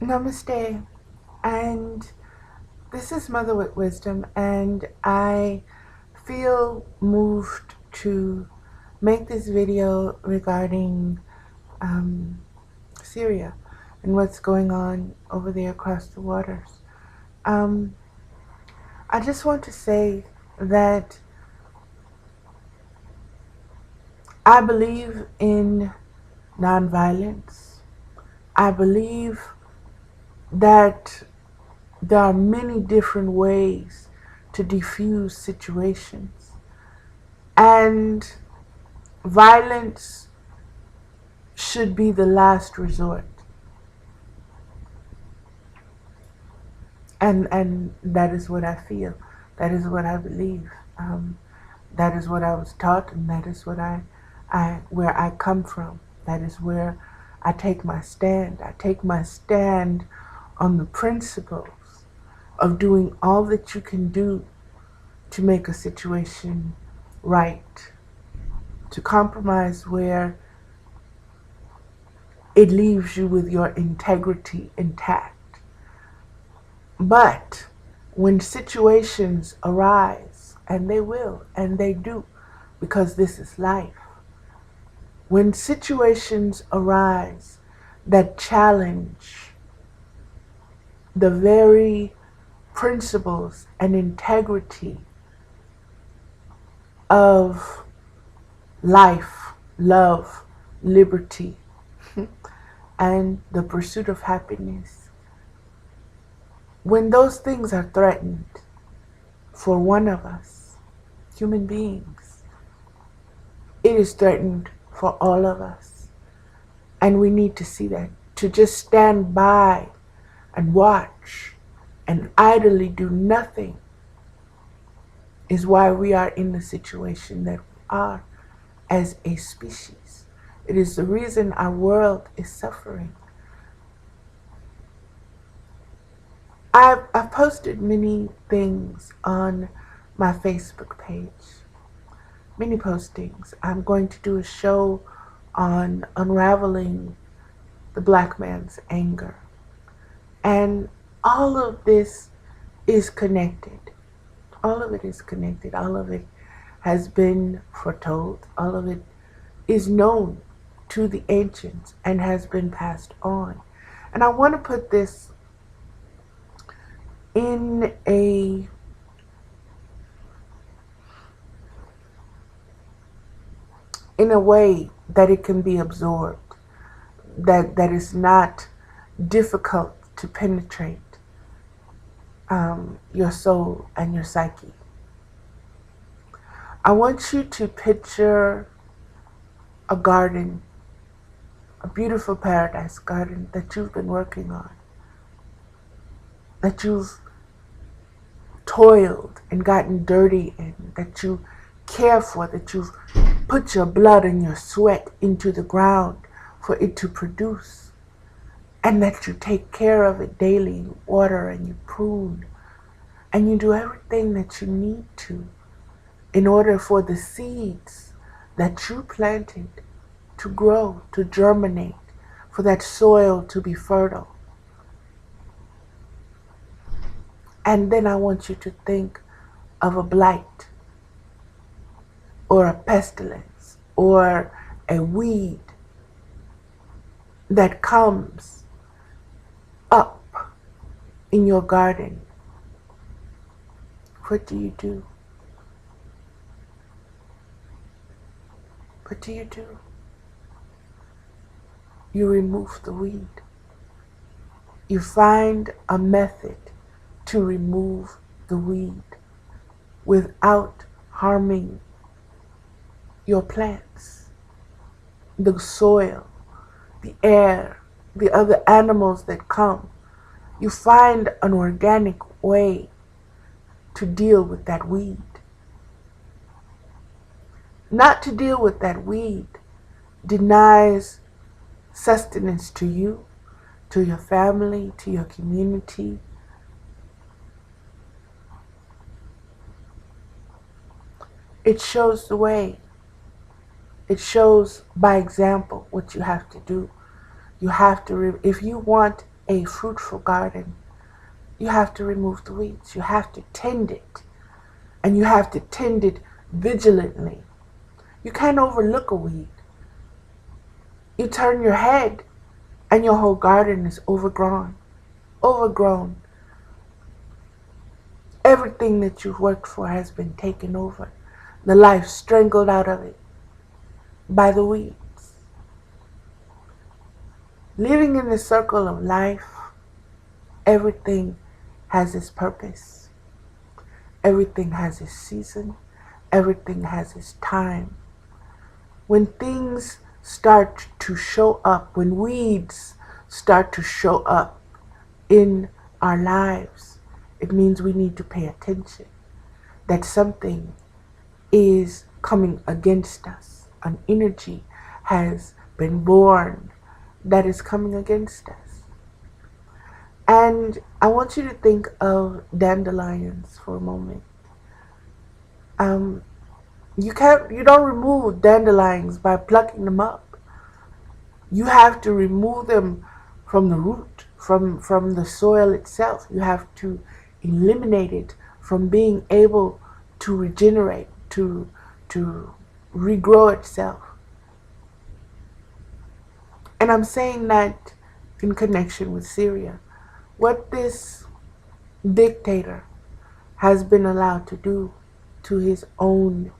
Namaste, and this is Mother with Wisdom, and I feel moved to make this video regarding Syria and what's going on over there across the waters. Um, I just want to say that I believe in nonviolence. I believe that there are many different ways to diffuse situations, and violence should be the last resort. And that is what I feel. That is what I believe. That is what I was taught, and that is what where I come from. That is where I take my stand. I take my stand on the principles of doing all that you can do to make a situation right, to compromise where it leaves you with your integrity intact. But when situations arise, and they will, and they do, because this is life, when situations arise that challenge the very principles and integrity of life, love, liberty, and the pursuit of happiness, when those things are threatened for one of us, human beings, it is threatened for all of us. And we need to see that. To just stand by and watch and idly do nothing is why we are in the situation that we are as a species. It is the reason our world is suffering. I've posted many things on my Facebook page, many postings. I'm going to do a show on unraveling the black man's anger. And all of this is connected. All of it is connected. All of it has been foretold. All of it is known to the ancients and has been passed on. And I want to put this in a way that it can be absorbed, that is not difficult to penetrate your soul and your psyche. I want you to picture a garden, a beautiful paradise garden that you've been working on, that you've toiled and gotten dirty in, that you care for, that you've put your blood and your sweat into the ground for it to produce, and that you take care of it daily. You water and you prune and you do everything that you need to in order for the seeds that you planted to grow, to germinate, for that soil to be fertile. And then I want you to think of a blight or a pestilence or a weed that comes up in your garden. What do you do? What do you do? You remove the weed. You find a method to remove the weed without harming your plants, the soil, the air, the other animals that come. You find an organic way to deal with that weed. Not to deal with that weed denies sustenance to you, to your family, to your community. It shows the way. It shows by example what you have to do. You have to, if you want a fruitful garden, you have to remove the weeds. You have to tend it. And you have to tend it vigilantly. You can't overlook a weed. You turn your head and your whole garden is overgrown. Overgrown. Everything that you've worked for has been taken over. The life strangled out of it by the weeds. Living in the circle of life, everything has its purpose. Everything has its season. Everything has its time. When things start to show up, when weeds start to show up in our lives, it means we need to pay attention. That something is coming against us. An energy has been born that is coming against us. And I want you to think of dandelions for a moment. You don't remove dandelions by plucking them up. You have to remove them from the root, from the soil itself. You have to eliminate it from being able to regenerate, to regrow itself. And I'm saying that in connection with Syria. What this dictator has been allowed to do to his own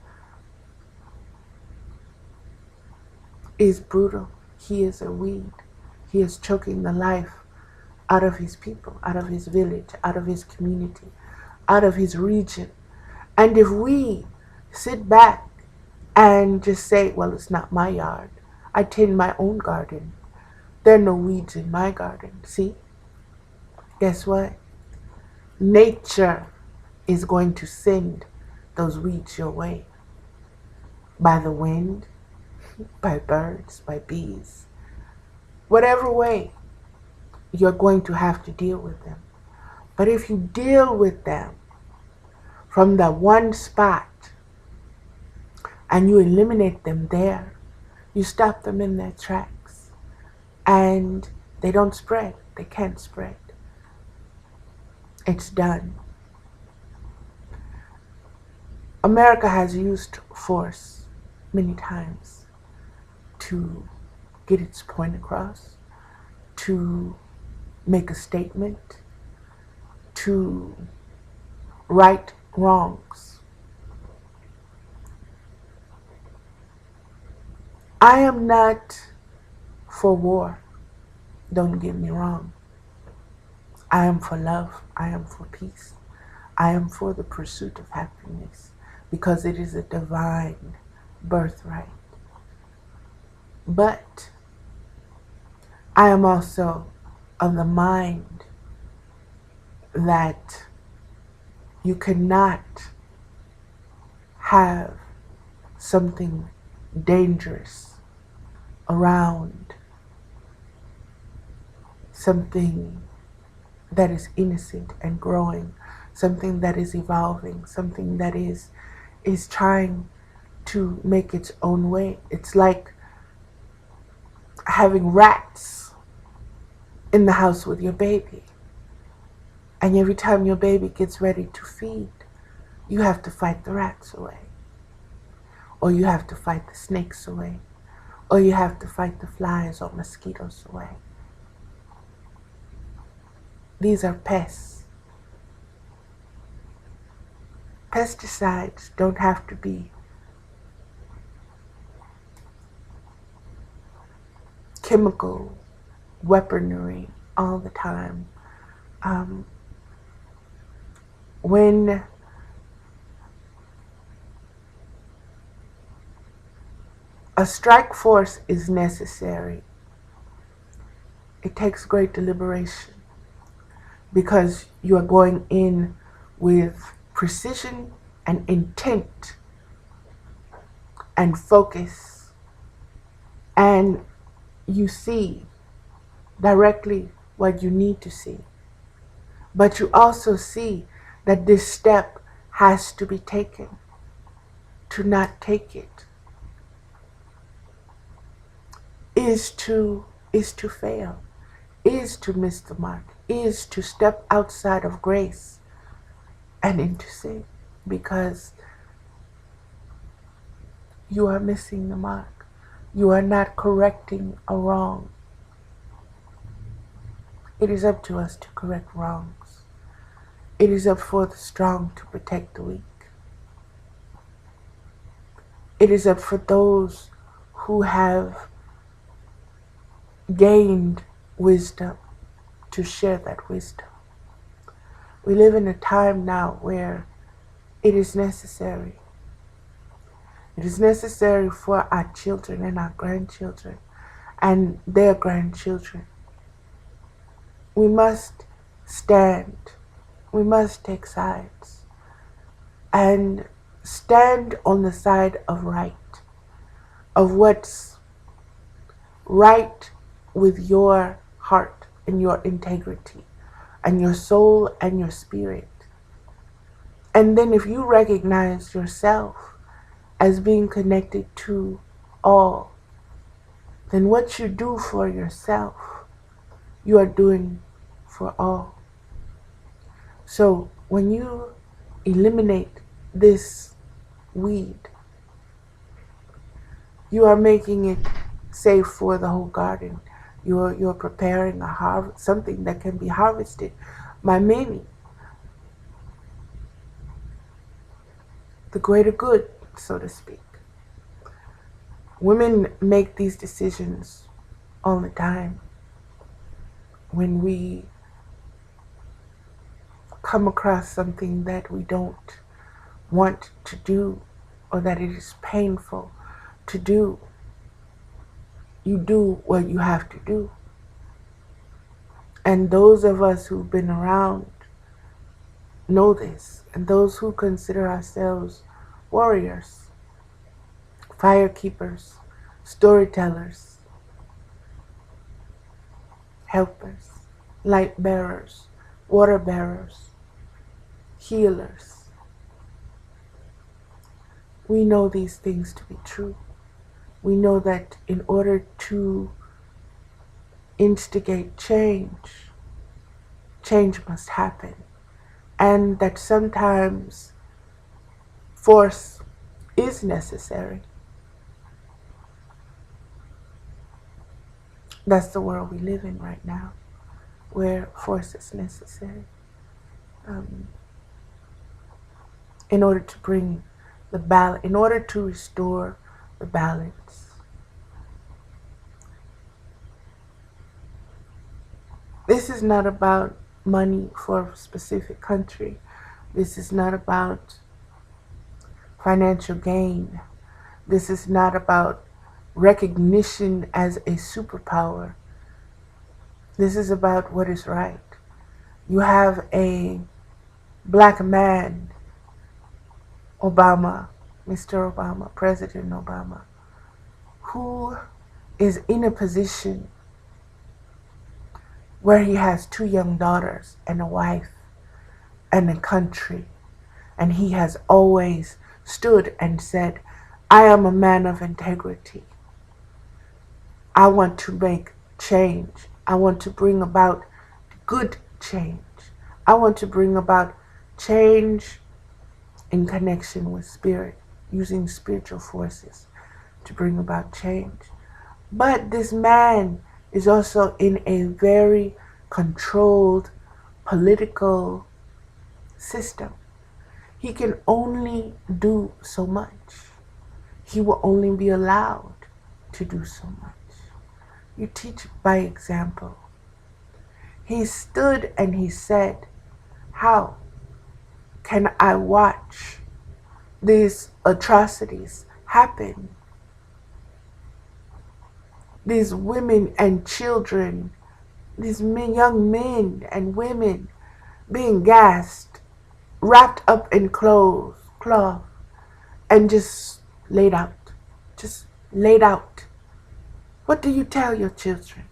is brutal. He is a weed. He is choking the life out of his people, out of his village, out of his community, out of his region. And if we sit back and just say, well, it's not my yard. I tend my own garden. There are no weeds in my garden. See? Guess what? Nature is going to send those weeds your way. By the wind, by birds, by bees. Whatever way, you're going to have to deal with them. But if you deal with them from that one spot and you eliminate them there, you stop them in their tracks. And they don't spread. They can't spread. It's done. America has used force many times to get its point across, to make a statement, to right wrongs. I am not for war, don't get me wrong. I am for love, I am for peace, I am for the pursuit of happiness, because it is a divine birthright. But I am also of the mind that you cannot have something dangerous around something that is innocent and growing, something that is evolving, something that is trying to make its own way. It's like having rats in the house with your baby. And every time your baby gets ready to feed, you have to fight the rats away. Or you have to fight the snakes away. Or you have to fight the flies or mosquitoes away. These are pests. Pesticides don't have to be chemical weaponry all the time. When a strike force is necessary, it takes great deliberation, because you are going in with precision and intent and focus, and you see directly what you need to see. But you also see that this step has to be taken. To not take it is to fail, is to miss the mark, is to step outside of grace and into sin, because you are missing the mark. You are not correcting a wrong. It is up to us to correct wrongs. It is up for the strong to protect the weak. It is up for those who have gained wisdom to share that wisdom. We live in a time now where it is necessary. It is necessary for our children and our grandchildren and their grandchildren. We must stand. We must take sides and stand on the side of right, of what's right with your heart and your integrity and your soul and your spirit. And then if you recognize yourself as being connected to all, then what you do for yourself, you are doing for all. So when you eliminate this weed, you are making it safe for the whole garden. You're preparing a harvest, something that can be harvested by many. The greater good, so to speak. Women make these decisions all the time. When we come across something that we don't want to do, or that it is painful to do, you do what you have to do. And those of us who've been around know this, and those who consider ourselves warriors, fire keepers, storytellers, helpers, light bearers, water bearers, healers. We know these things to be true. We know that in order to instigate change, change must happen. And that sometimes force is necessary. That's the world we live in right now, where force is necessary in order to bring the balance, in order to restore the balance. This is not about money for a specific country. This is not about financial gain. This is not about recognition as a superpower. This is about what is right. You have a black man, Obama, Mr. Obama, President Obama, who is in a position where he has 2 young daughters and a wife and a country. And he has always stood and said, I am a man of integrity. I want to make change. I want to bring about good change. I want to bring about change in connection with spirit, using spiritual forces to bring about change. But this man is also in a very controlled political system. He can only do so much. He will only be allowed to do so much. You teach by example. He stood and he said, how can I watch these atrocities happen? These women and children, these young men and women being gassed, wrapped up in cloth, and just laid out. Just laid out. What do you tell your children?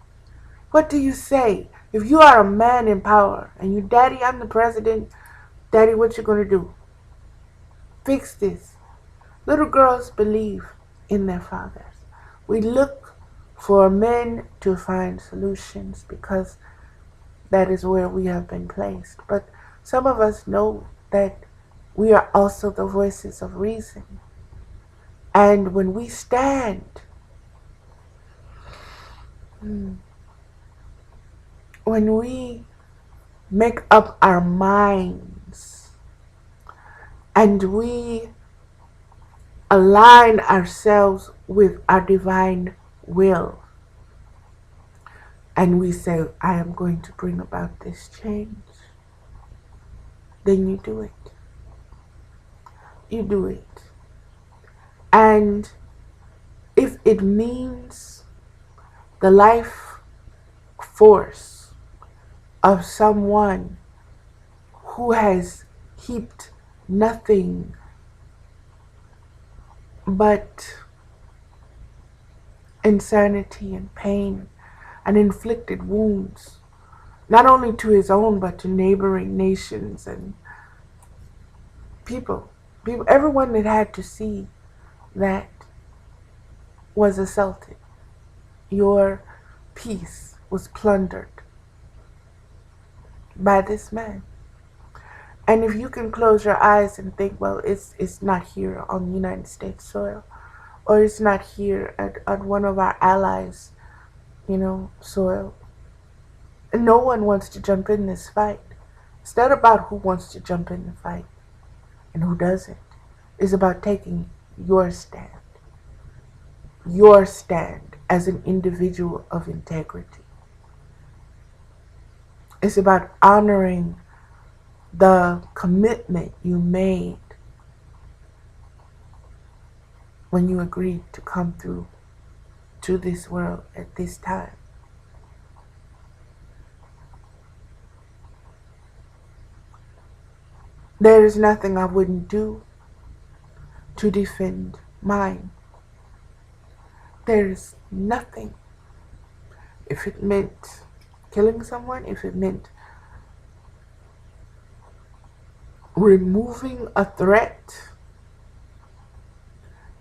What do you say? If you are a man in power and you, Daddy, I'm the president, Daddy, what you gonna do? Fix this. Little girls believe in their fathers. We look for men to find solutions, because that is where we have been placed. But some of us know that we are also the voices of reason. And when we stand, when we make up our minds and we align ourselves with our divine will, and we say, I am going to bring about this change, then you do it. You do it. And if it means the life force of someone who has heaped nothing but insanity and pain and inflicted wounds, not only to his own but to neighboring nations and people, everyone that had to see that was assaulted. Your peace was plundered by this man. And if you can close your eyes and think, well, it's not here on United States soil, or it's not here at one of our allies, soil. And no one wants to jump in this fight. It's not about who wants to jump in the fight and who doesn't. It's about taking your stand. Your stand as an individual of integrity. It's about honoring the commitment you made when you agreed to come through to this world at this time. There is nothing I wouldn't do to defend mine. There is nothing. If it meant killing someone, if it meant removing a threat,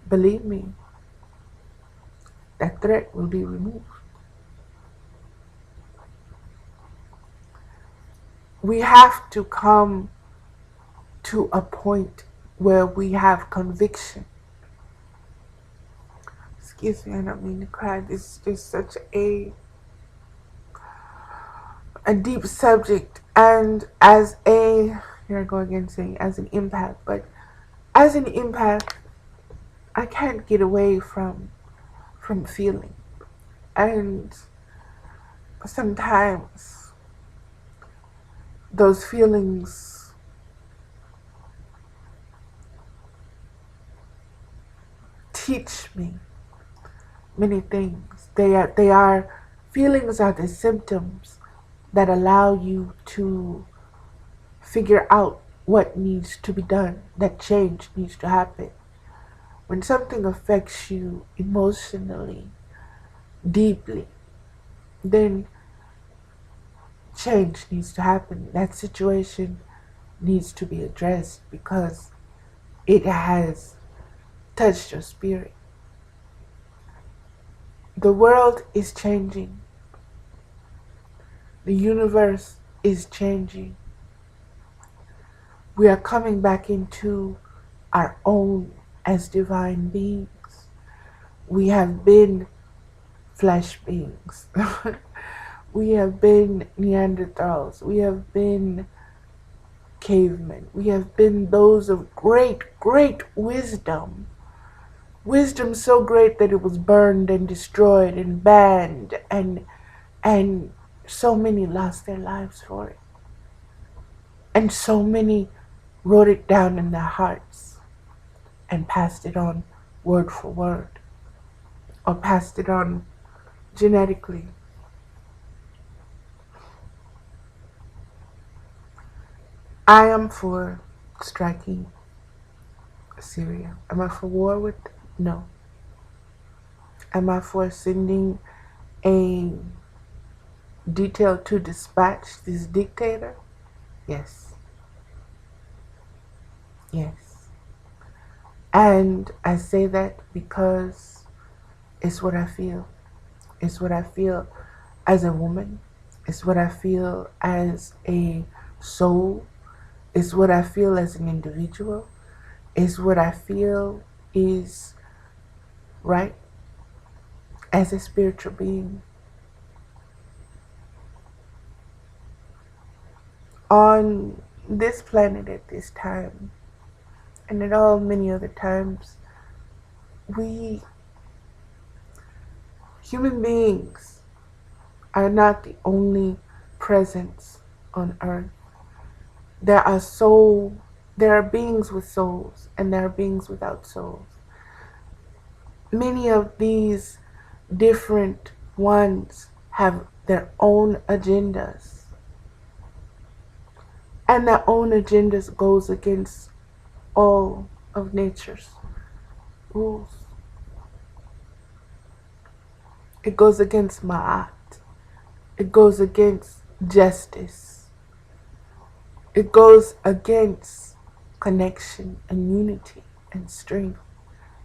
believe me, that threat will be removed. We have to come to a point where we have conviction. Excuse me, I don't mean to cry. This is just such a deep subject. And here I go again saying as an empath, but as an empath, I can't get away from feeling. And sometimes those feelings teach me many things. Feelings are the symptoms that allow you to figure out what needs to be done, that change needs to happen. When something affects you emotionally, deeply, then change needs to happen. That situation needs to be addressed because it has touched your spirit. The world is changing. The universe is changing. We are coming back into our own as divine beings. We have been flesh beings. We have been Neanderthals. We have been cavemen. We have been those of great, great wisdom. Wisdom so great that it was burned and destroyed and banned, and so many lost their lives for it. And so many wrote it down in their hearts and passed it on word for word, or passed it on genetically. I am for striking Syria. Am I for war with? No. Am I for sending a detail to dispatch this dictator? Yes. Yes. And I say that because it's what I feel. It's what I feel as a woman. It's what I feel as a soul. It's what I feel as an individual. It's what I feel is right as a spiritual being. On this planet at this time, and at all many other times, we human beings are not the only presence on earth. There are beings with souls and there are beings without souls. Many of these different ones have their own agendas. And their own agendas goes against all of nature's rules. It goes against Ma'at. It goes against justice. It goes against connection and unity and strength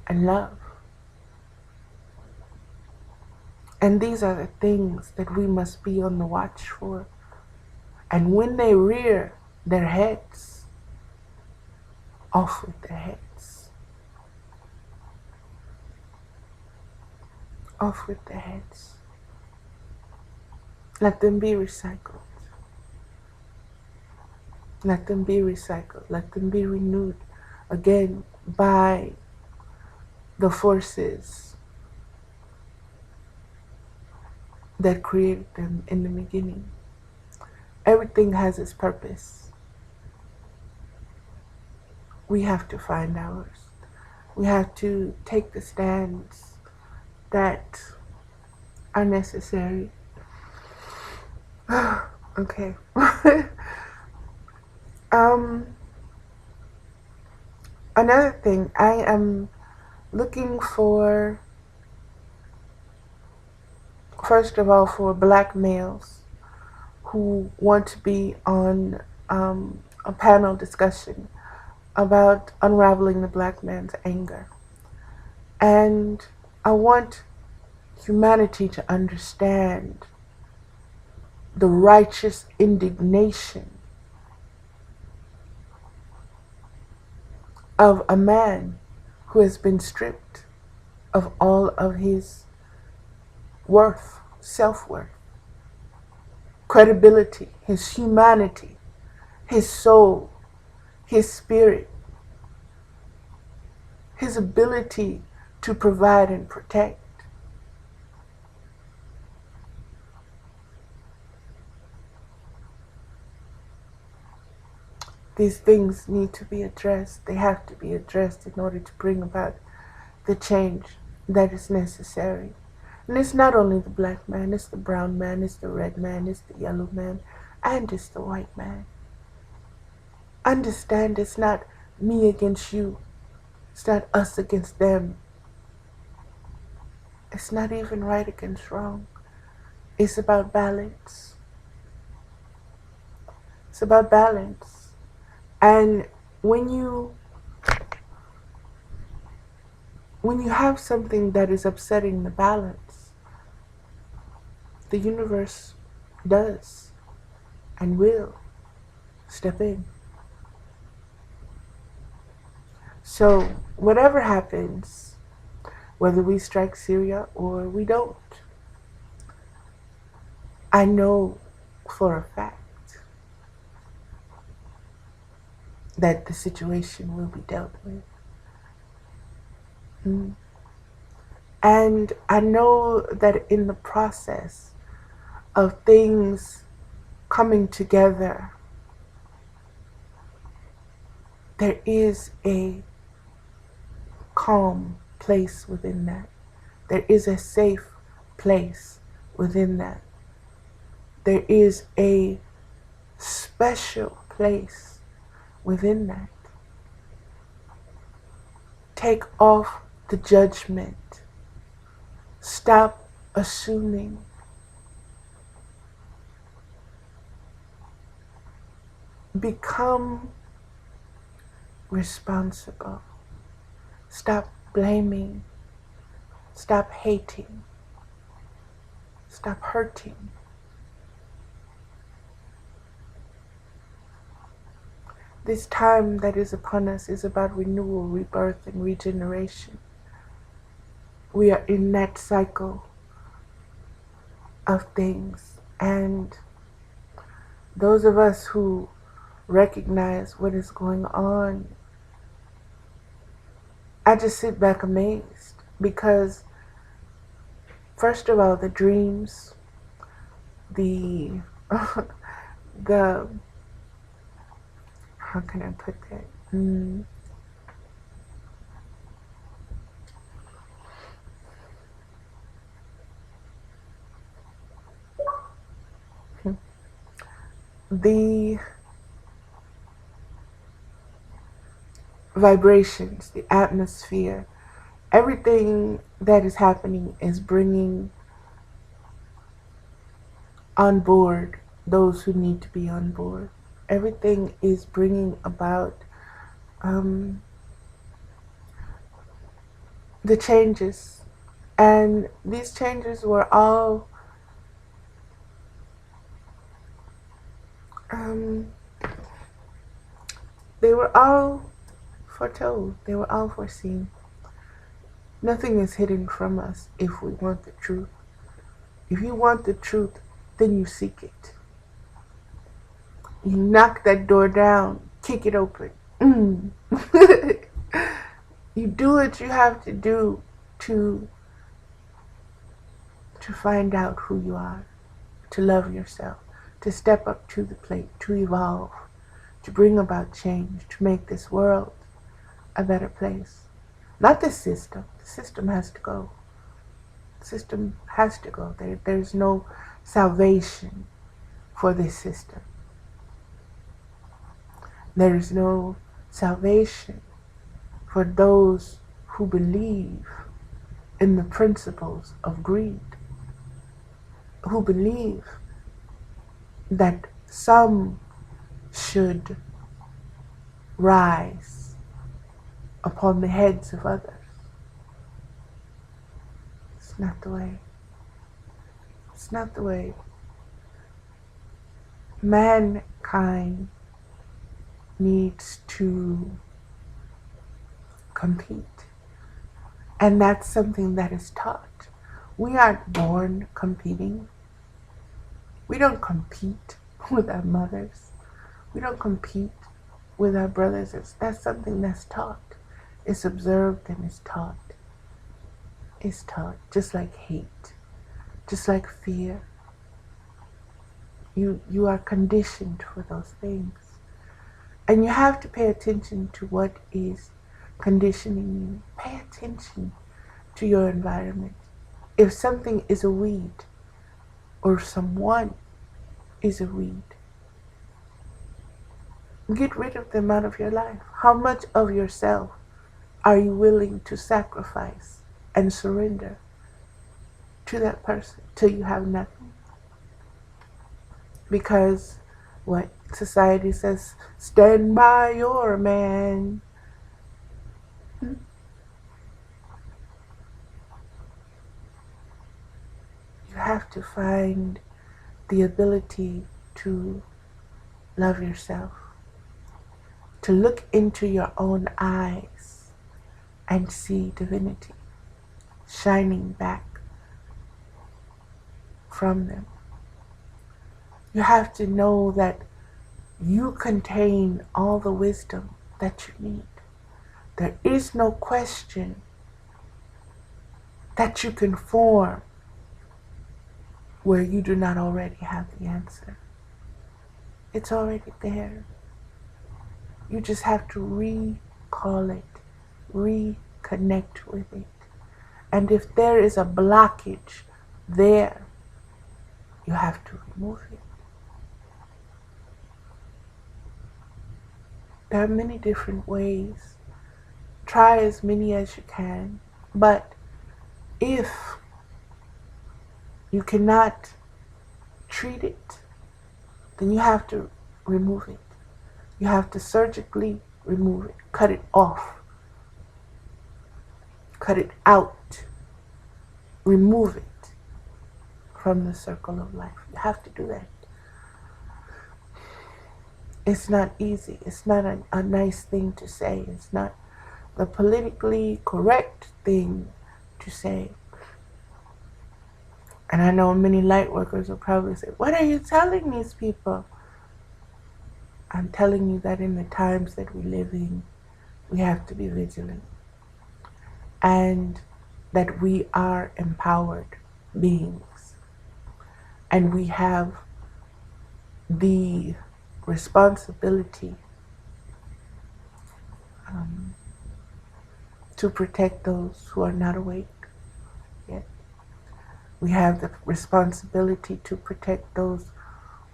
and love. And these are the things that we must be on the watch for. And when they rear their heads, off with their heads. Off with their heads. Let them be recycled. Let them be recycled. Let them be renewed again by the forces that created them in the beginning. Everything has its purpose. We have to find ours. We have to take the stands that are necessary. Okay. Another thing, I am looking for, first of all, for black males who want to be on a panel discussion about unraveling the black man's anger. And I want humanity to understand the righteous indignation of a man who has been stripped of all of his worth, self-worth, credibility, his humanity, his soul, his spirit, his ability to provide and protect. These things need to be addressed. They have to be addressed in order to bring about the change that is necessary. And it's not only the black man, it's the brown man, it's the red man, it's the yellow man, and it's the white man. Understand, it's not me against you. It's not us against them. It's not even right against wrong. It's about balance. It's about balance. And when you have something that is upsetting the balance, the universe does and will step in. So whatever happens, whether we strike Syria or we don't, I know for a fact that the situation will be dealt with. And I know that in the process of things coming together, there is a calm place within that. There is a safe place within that. There is a special place within that. Take off the judgment. Stop assuming. Become responsible. Stop blaming. Stop hating. Stop hurting. This time that is upon us is about renewal, rebirth, and regeneration. We are in that cycle of things, and those of us who recognize what is going on, I just sit back amazed because, first of all, the dreams, the the how can I put that? The vibrations, the atmosphere, everything that is happening is bringing on board those who need to be on board. Everything is bringing about the changes, and these changes were all they were all foretold. They were all foreseen. Nothing is hidden from us if we want the truth. If you want the truth, then you seek it. You knock that door down, kick it open. You do what you have to do to find out who you are, to love yourself, to step up to the plate, to evolve, to bring about change, to make this world a better place. Not the system. The system has to go. The system has to go. There's no salvation for this system. There is no salvation for those who believe in the principles of greed, who believe that some should rise upon the heads of others. It's not the way. It's not the way. Mankind needs to compete. And that's something that is taught. We aren't born competing. We don't compete with our mothers. We don't compete with our brothers. That's something that's taught. It's observed and it's taught. It's taught, just like hate, just like fear. You are conditioned for those things. And you have to pay attention to what is conditioning you. Pay attention to your environment. If something is a weed, or someone is a weed, get rid of them out of your life. How much of yourself are you willing to sacrifice and surrender to that person till you have nothing? Because what society says, stand by your man. You have to find the ability to love yourself, to look into your own eyes and see divinity shining back from them. You have to know that you contain all the wisdom that you need. There is no question that you can form where you do not already have the answer. It's already there. You just have to recall it, reconnect with it. And if there is a blockage there, you have to remove it. There are many different ways. Try as many as you can. But if you cannot treat it, then you have to remove it. You have to surgically remove it. Cut it off. Cut it out. Remove it from the circle of life. You have to do that. It's not easy. It's not a nice thing to say. It's not the politically correct thing to say. And I know many light workers will probably say, what are you telling these people? I'm telling you that in the times that we live in, we have to be vigilant. And that we are empowered beings. And we have the responsibility to protect those who are not awake yet. We have the responsibility to protect those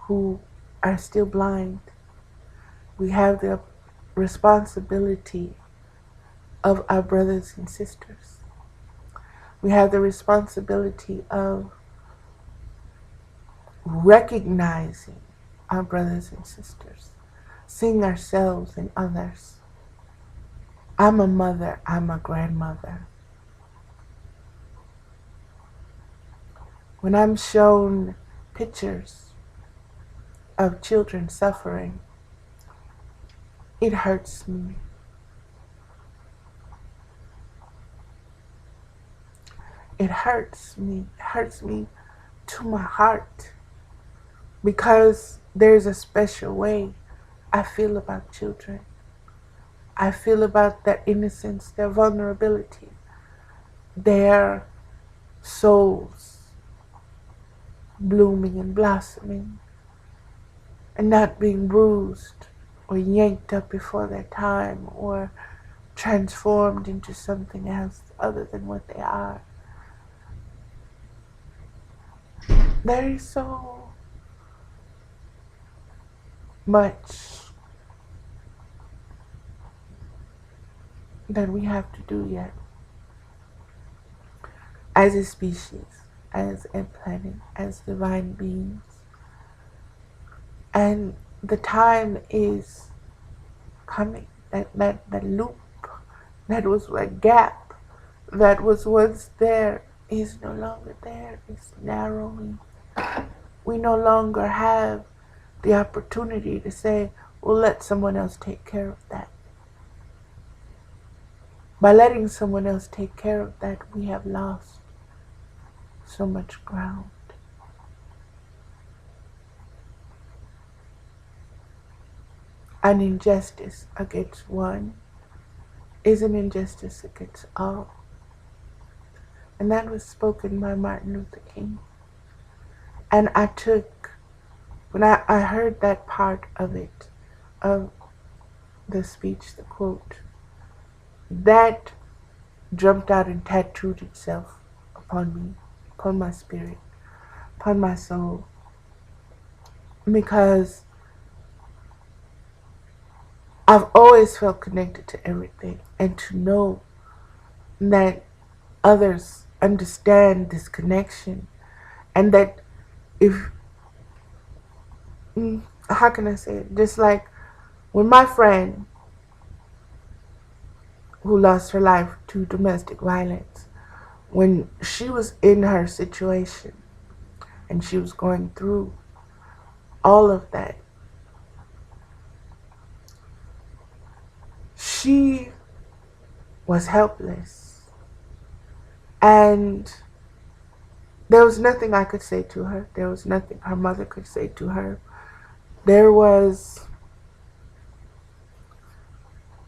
who are still blind. We have the responsibility of our brothers and sisters. We have the responsibility of recognizing our brothers and sisters, seeing ourselves in others. I'm a mother, I'm a grandmother. When I'm shown pictures of children suffering, it hurts me. It hurts me. It hurts me to my heart, because there's a special way I feel about children. I feel about their innocence, their vulnerability, their souls blooming and blossoming and not being bruised or yanked up before their time or transformed into something else other than what they are. There is so much that we have to do yet as a species, as a planet, as divine beings. And the time is coming. That loop, that was a gap that was once there is no longer there. It's narrowing. We no longer have the opportunity to say, well, let someone else take care of that. By letting someone else take care of that, we have lost so much ground. An injustice against one is an injustice against all. And that was spoken by Martin Luther King. And I took, when I heard that part of it, of the speech, the quote, that jumped out and tattooed itself upon me, upon my spirit, upon my soul. Because I've always felt connected to everything, and to know that others understand this connection, and that if, how can I say it? Just like when my friend who lost her life to domestic violence, when she was in her situation and she was going through all of that, she was helpless. And there was nothing I could say to her. There was nothing her mother could say to her. There was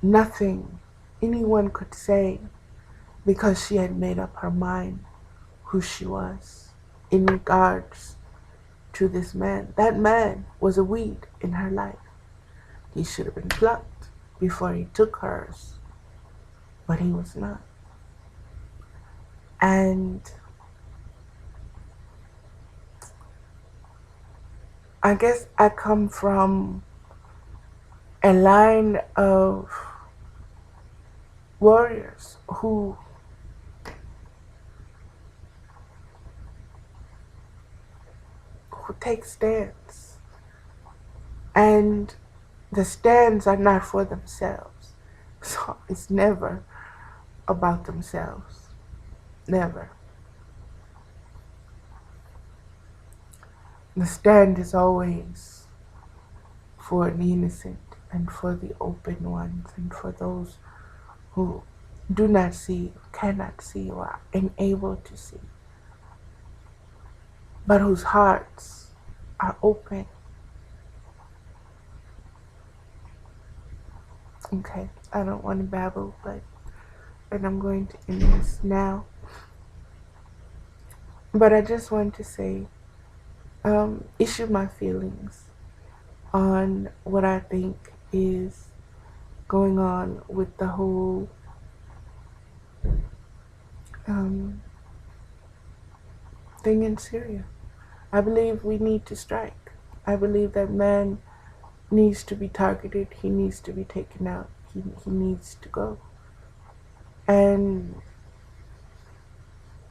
nothing anyone could say, because she had made up her mind who she was in regards to this man. That man was a weed in her life. He should have been plucked before he took hers, but he was not. And I guess I come from a line of warriors who take stands. And the stands are not for themselves. So it's never about themselves. Never. The stand is always for the innocent and for the open ones and for those who do not see, cannot see, or are unable to see, but whose hearts are open. Okay, I don't want to babble, but I'm going to end this now. But I just want to say, issue my feelings on what I think is going on with the whole thing in Syria. I believe we need to strike. I believe that man needs to be targeted. He needs to be taken out. He needs to go. And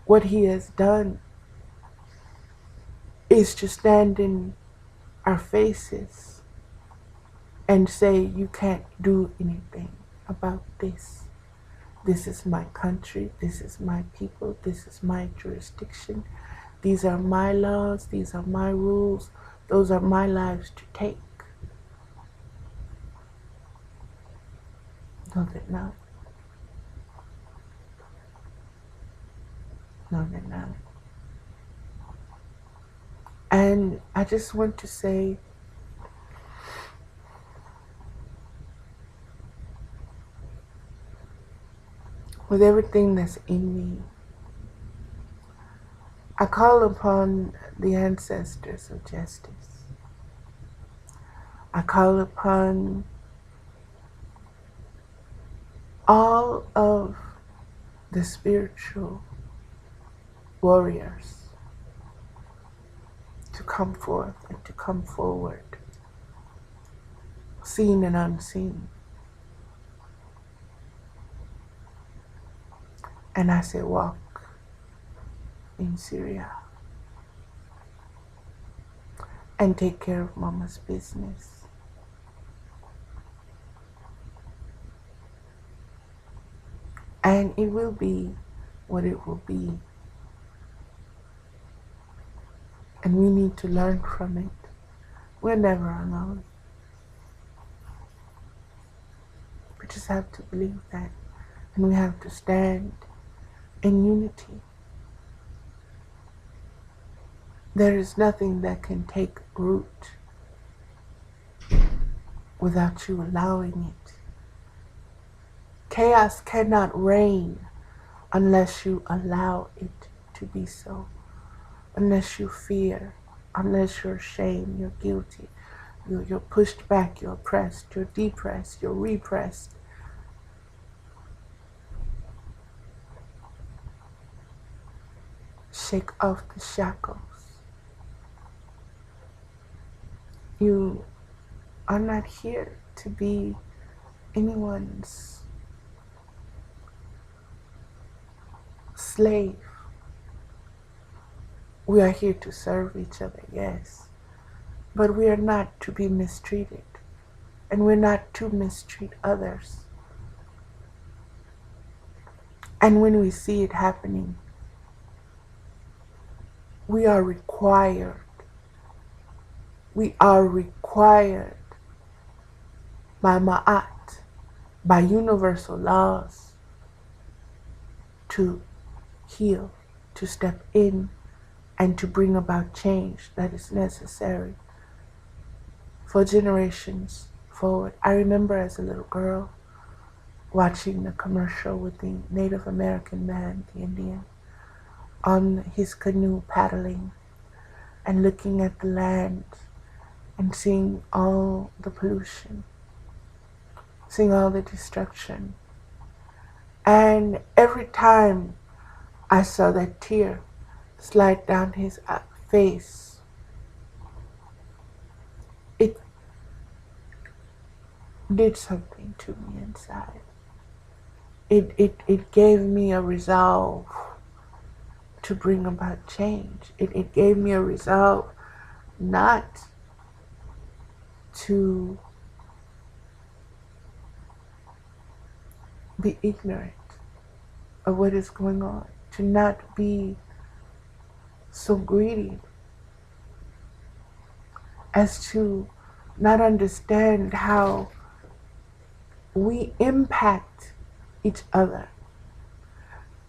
what he has done is to stand in our faces and say, you can't do anything about this. This is my country. This is my people. This is my jurisdiction. These are my laws. These are my rules. Those are my lives to take. No, they're not. No, they're not. And I just want to say, with everything that's in me, I call upon the ancestors of justice. I call upon all of the spiritual warriors to come forth and to come forward, seen and unseen. And I say, walk in Syria and take care of Mama's business. And it will be what it will be. And we need to learn from it. We're never alone. We just have to believe that. And we have to stand in unity. There is nothing that can take root without you allowing it. Chaos cannot reign unless you allow it to be so. Unless you fear, unless you're ashamed, you're guilty, you're pushed back, you're oppressed, you're depressed, you're repressed. Shake off the shackles. You are not here to be anyone's slave. We are here to serve each other, yes. But we are not to be mistreated. And we're not to mistreat others. And when we see it happening, we are required by Ma'at, by universal laws, to heal, to step in, and to bring about change that is necessary for generations forward. I remember as a little girl watching the commercial with the Native American man, the Indian, on his canoe paddling and looking at the land and seeing all the pollution, seeing all the destruction. And every time I saw that tear slide down his face, it did something to me inside. It gave me a resolve to bring about change. It gave me a resolve not to be ignorant of what is going on, to not be so greedy as to not understand how we impact each other.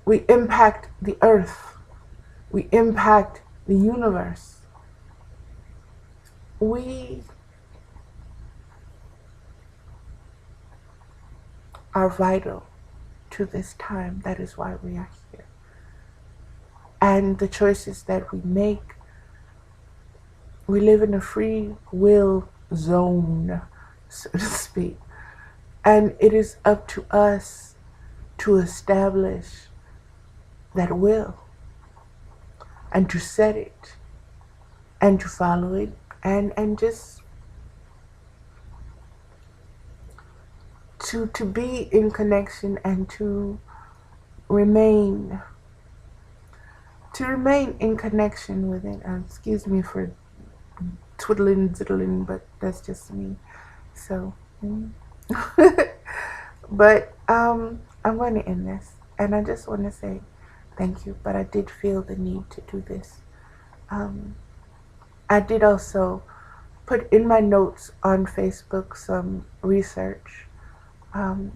We impact the earth. We impact the universe. We are vital to this time. That is why we are here. And the choices that we make, we live in a free will zone, so to speak. And it is up to us to establish that will and to set it and to follow it and just to be in connection and to remain in connection with it. Excuse me for twiddling diddling, but that's just me. So but I'm going to end this, and I just want to say thank you. But I did feel the need to do this. I did also put in my notes on Facebook some research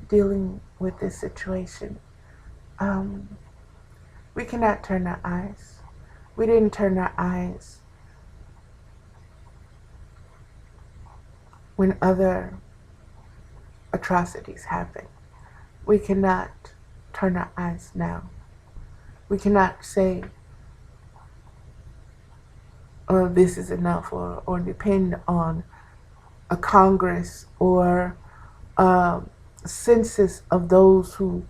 dealing with this situation. We cannot turn our eyes. We didn't turn our eyes when other atrocities happen. We cannot turn our eyes now. We cannot say, oh, this is enough, or depend on a Congress or a census of those who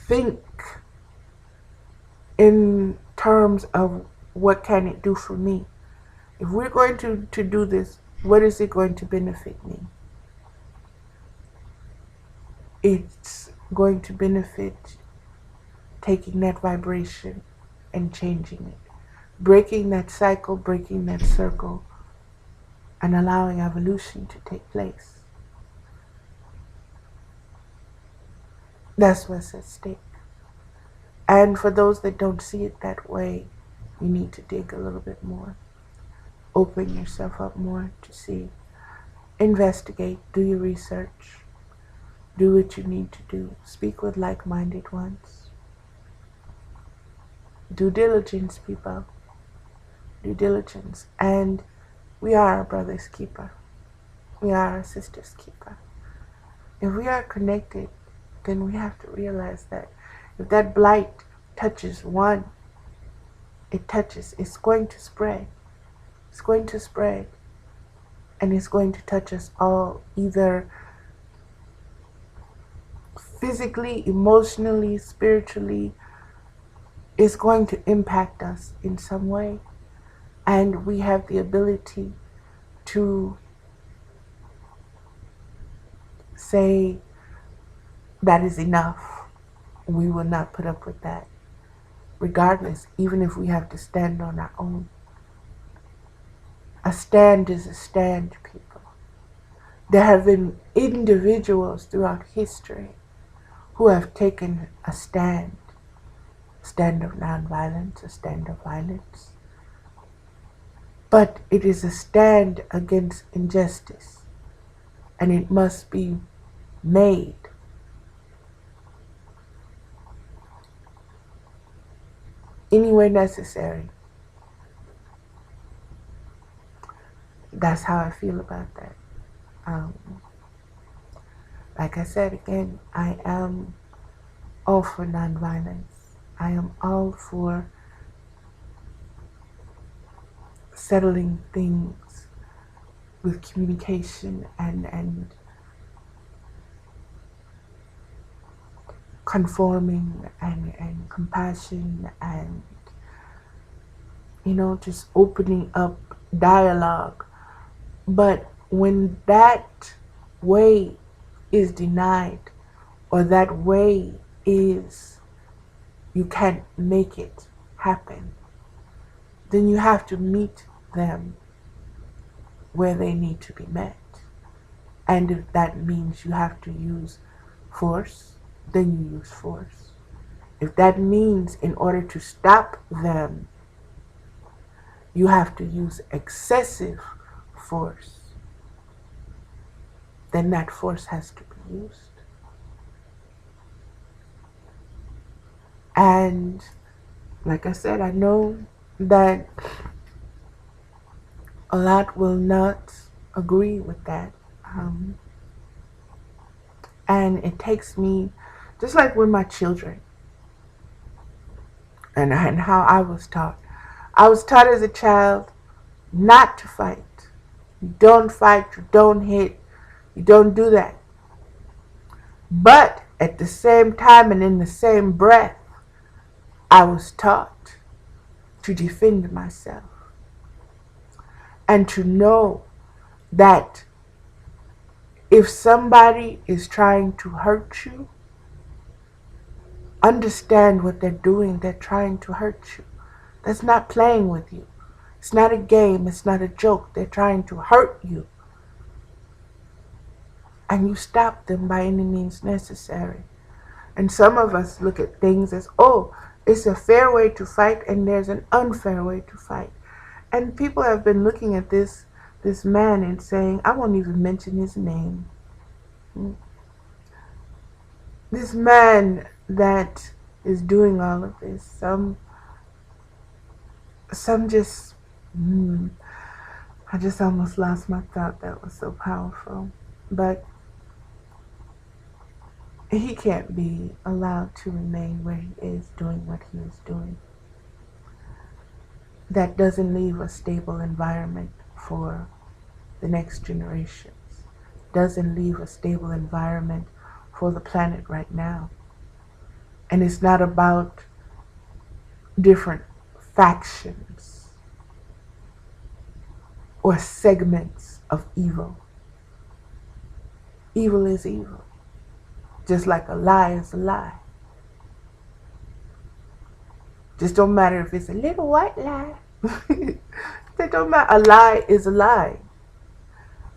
think in terms of what can it do for me. If we're going to do this, what is it going to benefit me? It's going to benefit taking that vibration and changing it, breaking that cycle, breaking that circle, and allowing evolution to take place. That's what's at stake. And for those that don't see it that way, you need to dig a little bit more. Open yourself up more to see. Investigate, do your research, do what you need to do. Speak with like-minded ones. Due diligence, people. Due diligence. And we are our brother's keeper. We are our sister's keeper. If we are connected, then we have to realize that if that blight touches one, it's going to spread. It's going to spread. And it's going to touch us all, either physically, emotionally, spiritually. It's going to impact us in some way. And we have the ability to say, that is enough. We will not put up with that. Regardless, even if we have to stand on our own. A stand is a stand, people. There have been individuals throughout history who have taken a stand of nonviolence, a stand of violence. But it is a stand against injustice, and it must be made. Anywhere necessary. That's how I feel about that. Like I said again, I am all for nonviolence. I am all for settling things with communication and conforming and compassion and, just opening up dialogue. But when that way is denied, or that way is, you can't make it happen, then you have to meet them where they need to be met. And if that means you have to use force, then you use force. If that means in order to stop them, you have to use excessive force, then that force has to be used. And like I said, I know that a lot will not agree with that. And it takes me, just like with my children, and how I was taught. I was taught as a child not to fight. You don't fight, you don't hit, you don't do that. But at the same time and in the same breath, I was taught to defend myself and to know that if somebody is trying to hurt you, understand what they're doing. They're trying to hurt you. That's not playing with you. It's not a game. It's not a joke. They're trying to hurt you. And you stop them by any means necessary. And some of us look at things as, oh, it's a fair way to fight and there's an unfair way to fight. And people have been looking at this man and saying, I won't even mention his name. This man that is doing all of this, some just, I just almost lost my thought. That was so powerful. But he can't be allowed to remain where he is doing what he is doing. That doesn't leave a stable environment for the next generations. Doesn't leave a stable environment for the planet right now. And it's not about different factions or segments of evil. Evil is evil. Just like a lie is a lie. Just don't matter if it's a little white lie. It don't matter. A lie is a lie.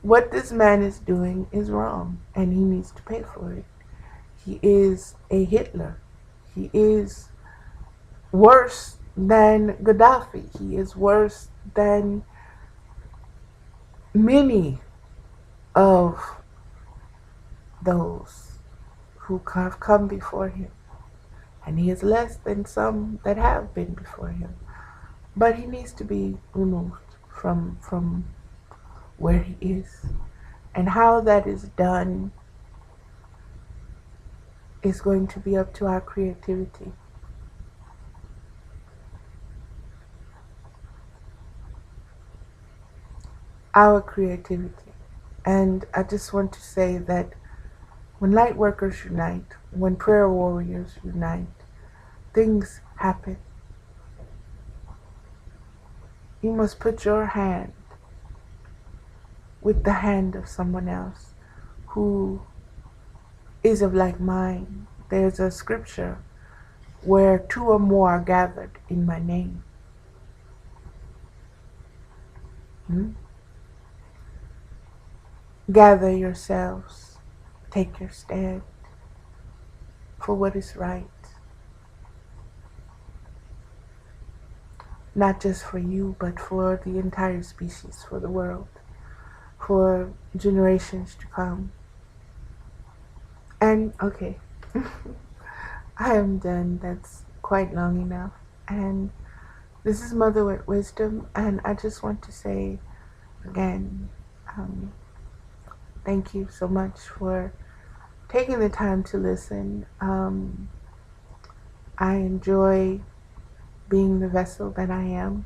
What this man is doing is wrong, and he needs to pay for it. He is a Hitler. He is worse than Gaddafi. He is worse than many of those who have come before him. And he is less than some that have been before him. But he needs to be removed from where he is. And how that is done is going to be up to our creativity. Our creativity. And I just want to say that when light workers unite, when prayer warriors unite, things happen. You must put your hand with the hand of someone else who is of like mind. There's a scripture where 2 or more are gathered in my name. Gather yourselves, take your stand for what is right. Not just for you, but for the entire species, for the world, for generations to come. And okay, I am done. That's quite long enough. And this is Mother with Wisdom, and I just want to say again, thank you so much for taking the time to listen. I enjoy being the vessel that I am,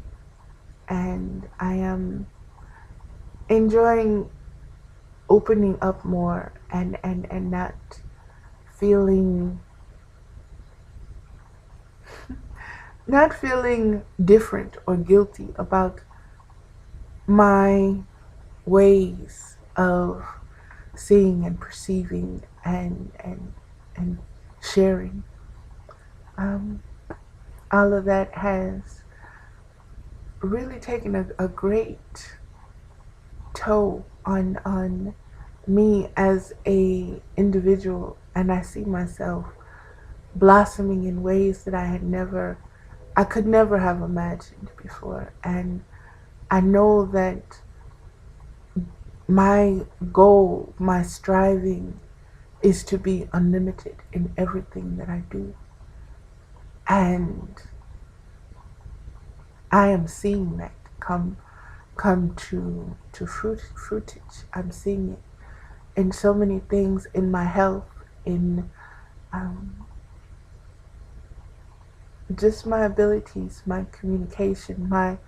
and I am enjoying opening up more and not feeling different or guilty about my ways of seeing and perceiving and sharing. All of that has really taken a great toll on me as a individual, and I see myself blossoming in ways that I could never have imagined before. And I know that My goal, my striving is to be unlimited in everything that I do. And I am seeing that come to fruitage. I'm seeing it in so many things, in my health, in um, just my abilities, my communication, my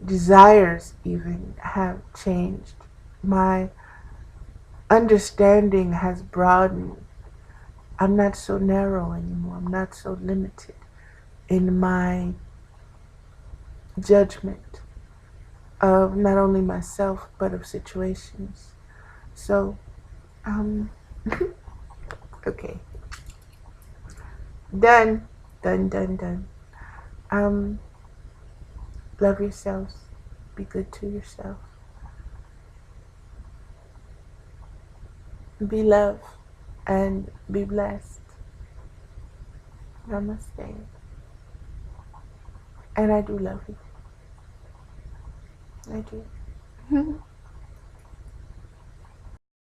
desires even have changed. My understanding has broadened. I'm not so narrow anymore. I'm not so limited in my judgment of not only myself but of situations. So, um, okay, done, done. Um, love yourselves. Be good to yourself. Be loved and be blessed. Namaste. And I do love you. I do.